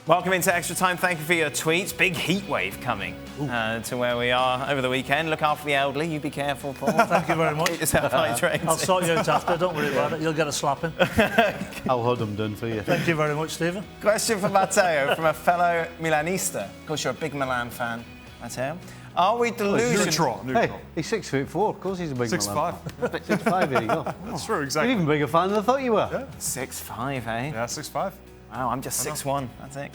Welcome into Extra Time. Thank you for your tweets. Big heat wave coming to where we are over the weekend. Look after the elderly. You be careful, Paul. Thank you very much. Keep yourself hydrated. I'll sort you out after. Don't worry about it. You'll get a slapping. I'll hold them done for you. Thank you very much, Stephen. Question for Matteo from a fellow Milanista. Of course, you're a big Milan fan, Matteo. Are we delusional? Neutral. Hey, he's 6'4". Of course he's a big 6'5". 6'5", there you go. That's true, exactly. You're even bigger fan than I thought you were. Yeah. 6'5", eh? Yeah, 6'5". Wow, I'm just 6'1". That's it.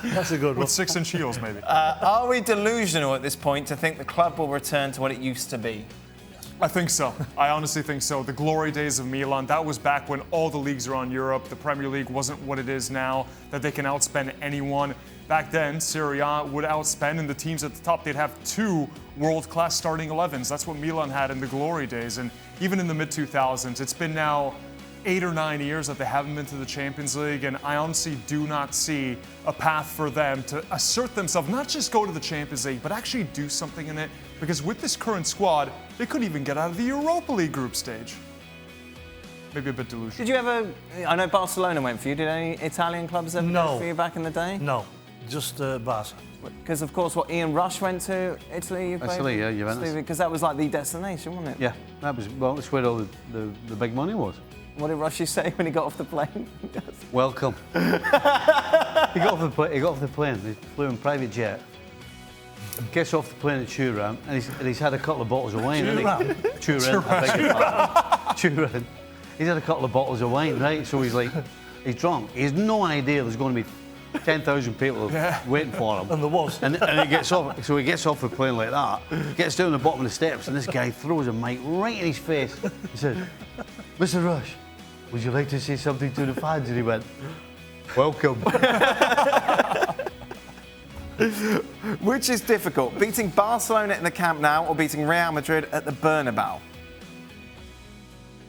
That's a good one. With 6-inch heels, maybe. Are we delusional at this point to think the club will return to what it used to be? I think so. I honestly think so. The glory days of Milan, that was back when all the leagues around Europe, the Premier League wasn't what it is now, that they can outspend anyone. Back then, Serie A would outspend, and the teams at the top, they'd have 2 world-class starting 11s. That's what Milan had in the glory days. And even in the mid-2000s, it's been now 8 or 9 years that they haven't been to the Champions League, and I honestly do not see a path for them to assert themselves, not just go to the Champions League, but actually do something in it, because with this current squad, they could even get out of the Europa League group stage. Maybe a bit delusional. Did you ever, I know Barcelona went for you, did any Italian clubs ever go for you back in the day? No, just Barca. Because, of course, what Ian Rush went to Italy, you played? Italy, yeah, Juventus. Because that was like the destination, wasn't it? Yeah, that was, well, that's where all the big money was. What did Rushy say when he got off the plane? Welcome. He got off the plane, he flew in private jet, gets off the plane at Turin, and he's had a couple of bottles of wine, hasn't he? Turin, I beg your pardon. Turin. He's had a couple of bottles of wine, right? So he's drunk. He has no idea there's going to be 10,000 people waiting for him. And there was. And he gets off, so he gets off the plane like that, gets down the bottom of the steps, and this guy throws a mic right in his face. He said, "Mr. Rush, would you like to say something to the fans?" And he went, "Welcome." Which is difficult, beating Barcelona in the Camp Nou or beating Real Madrid at the Bernabeu?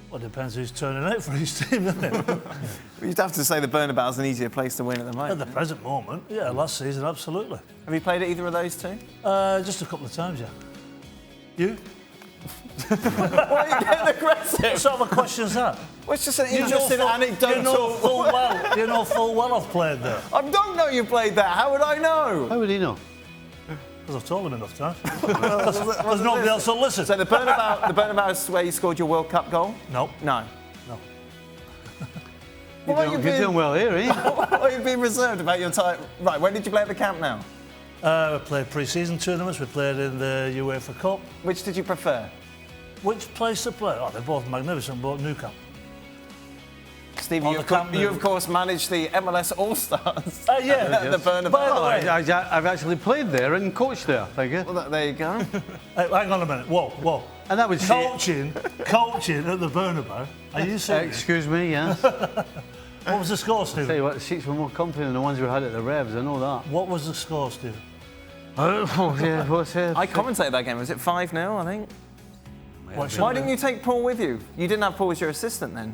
Well, it depends who's turning out for his team, doesn't it? You'd have to say the Bernabeu's an easier place to win at the moment. At the present moment, yeah, last season, absolutely. Have you played at either of those two? Just a couple of times, yeah. You? Why are you getting aggressive? What sort of a question is that? Well, it's just an interesting anecdote. You know full well I've played there. I don't know you played that. How would I know? How would he know? Because I've told him enough times. Because nobody else will listen. So the Bernabeu is where you scored your World Cup goal? No. No. No. You're doing well here, eh? What are you being reserved about your time? Right, when did you play at the Camp Nou? We played pre-season tournaments. We played in the UEFA Cup. Which did you prefer? Which place to play? Oh, they're both magnificent, both Nou Camp. Stevie, you of course managed the MLS All-Stars at the Bernabeu. By the way, I've actually played there and coached there, thank you. Well, there you go. Hey, hang on a minute. Whoa. And that was coaching at the Bernabeu. Are you serious? Excuse me, yes. What was the score, Stephen? Tell you what, the seats were more comfy than the ones we had at the Revs, I know that. What was the score, Stephen? I commentated that game. Was it 5-0, I think? Why didn't you take Paul with you? You didn't have Paul as your assistant then?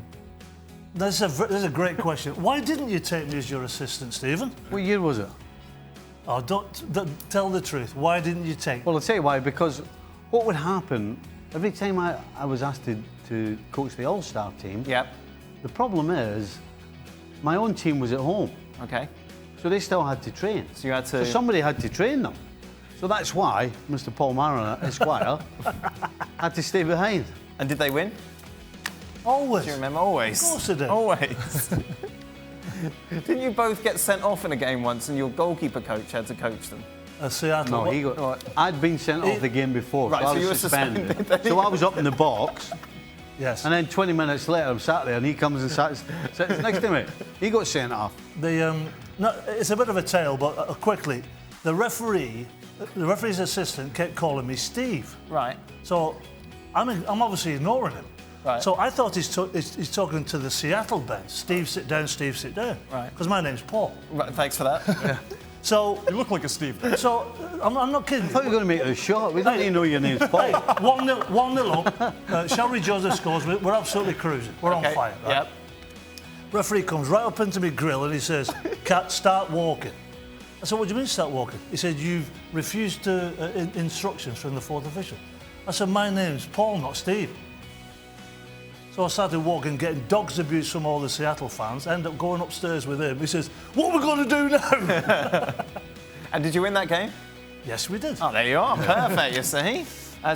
That's a great question. Why didn't you take me as your assistant, Stephen? What year was it? Oh, don't tell the truth. Why didn't you take me? Well, I'll tell you why, because what would happen, every time I was asked to coach the All-Star team, the problem is, my own team was at home. Okay. So they still had to train. So you had to... So somebody had to train them. So that's why Mr. Paul Mariner, Esquire, had to stay behind. And did they win? Always. Do you remember? Always. Of course I did. Always. Didn't you both get sent off in a game once and your goalkeeper coach had to coach them? Seattle. No, I'd been sent off the game before, right, so I was suspended. So I was up in the box. Yes. And then 20 minutes later, I'm sat there and he comes and sits next to me. He got sent off. No, it's a bit of a tale, but quickly, the referee's assistant kept calling me Steve. Right. So I'm obviously ignoring him. Right. So I thought he's talking to the Seattle bench. Steve, sit down. Steve, sit down. Right. Because my name's Paul. Right, thanks for that. Yeah. So you look like a Steve. So I'm not kidding. I thought you were going to make it a shot. We didn't even know your name's Paul. Hey, 1-0 up. Shelby Joseph scores. We're absolutely cruising. We're on fire. Right? Yep. Referee comes right up into my grill and he says, "Cat, start walking." I said, "What do you mean start walking?" He said, "You've refused instructions from the fourth official." I said, "My name's Paul, not Steve." So I started walking, getting dogs abuse from all the Seattle fans. End up going upstairs with him. He says, "What are we going to do now?" And did you win that game? Yes, we did. Oh, there you are. Perfect, you see.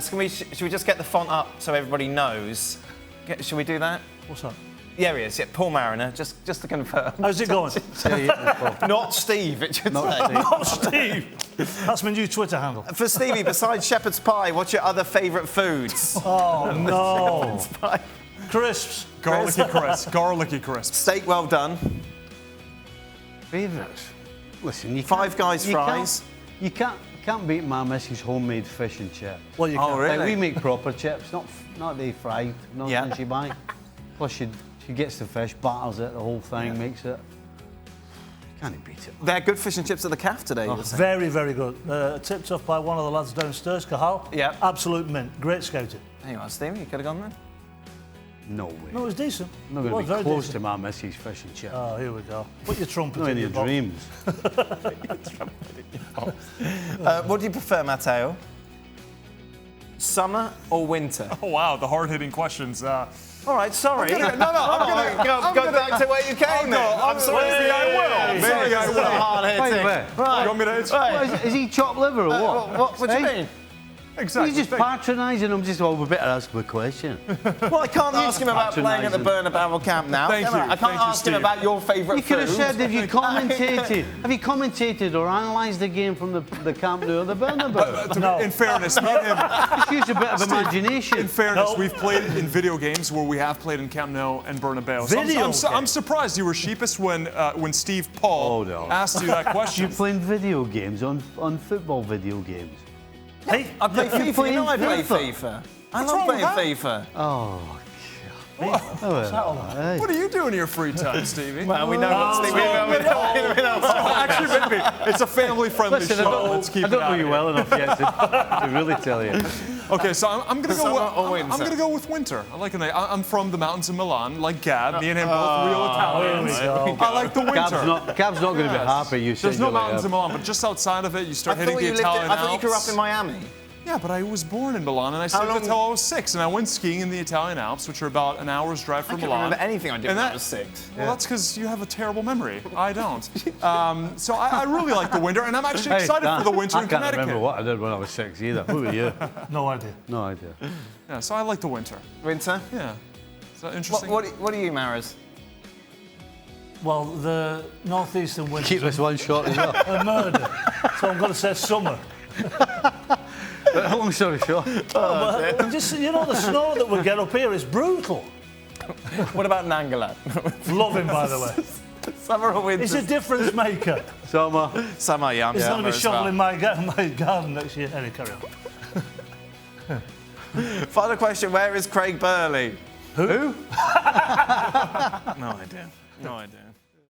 So should we just get the font up so everybody knows? Should we do that? What's that? Yeah, he is. Yeah, Paul Mariner, just to confirm. How's it going? Not Steve, it should say. Not Steve. That's my new Twitter handle. For Stevie, besides shepherd's pie, what's your other favourite foods? Oh, no. Shepherd's pie. Crisps. Garlicky crisp. Garlicky crisp. Steak well done. Favourites? Listen, you Five Guys you fries. You can't beat my missus' homemade fish and chips. Well, you Oh, can. really? Like, we make proper chips, not they fried, not Yeah. she buy. Plus she gets the fish, batters it, the whole thing, makes it. You can't beat it. They're good fish and chips at the calf today, you were saying. Very, very good. Tipped off by one of the lads downstairs, Cahal. Yep. Absolute mint. Great scouting. There you are, Stevie. You could have gone then. No way. No, it was decent. I'm not It going was to be very close decent. to my missus' fish and chips. Oh, here we go. Put your trumpet Not in in your box. dreams. What do you prefer, Matteo? Summer or winter? Oh, wow, the hard-hitting questions. All right, sorry. I'm gonna Go back to where you came then. I'm sorry. Maybe I will. Maybe I will. Hard-hitting. Wait. Right. You want me to? Right. Is he chopped liver or what? What do you Hey? mean? Exactly. He's just patronising him. Just, we better ask him a question. Well, I can't ask him about playing at the Bernabeu Camp Nou. Thank can I? you. I can't Thank you, ask him Steve. about your favourite You food. could have said, have you commentated or analysed the game from the Camp Nou or the Bernabeu? No. In fairness, me and him. Just use a bit of imagination. In fairness, No. we've played in video games where we have played in Camp Nou and Bernabeu. Video I'm surprised you were sheepish when Steve Paul Oh, no. asked you that You're question. playing video games on football video games. Hey, I play FIFA. You playing know I play FIFA. FIFA. I What's love wrong with playing that? FIFA. Oh, Hey. What do you do in your free time, Stevie? Well, we know what Stevie. Actually, maybe it's a family-friendly listen, show. Let's keep I it don't know out you here. well enough yet to really tell you. Okay, so I'm gonna go. Summer With, or I'm winter? gonna go with winter. I like it. I'm from the mountains of Milan, like Gab. Me and him both real Italians. Here we go. I like the winter. Cab's not going to be Yes. happy. You said There's no you like mountains in Milan, but just outside of it, you I start hitting thought the you lived. Italian I thought you grew up Alps. in Miami. Yeah, but I was born in Milan, and I stayed long- until I was 6, and I went skiing in the Italian Alps, which are about an hour's drive I from can't Milan. remember anything I did And when I that- was 6. Well, that's because you have a terrible memory. I don't. So I really like the winter, and I'm actually excited Dan, for the winter I in can't Connecticut. remember what I did when I was 6 either. Who were you? No idea. No idea. Yeah, so I like the winter. Winter. Yeah. Is that interesting? What are you, Maris? Well, the northeastern winds Keep this one short as well. are murder. So I'm going to say summer. Long story short. But just, you know, the snow that we get up here is brutal. What about Nangalat? Love him, by the way. Summer or winter? He's a difference maker. Summer. Summer, yeah. I'm He's going summer to be as well. shoveling my garden next year. Anyway, carry on. Final question, where is Craig Burley? Who? No idea. No idea.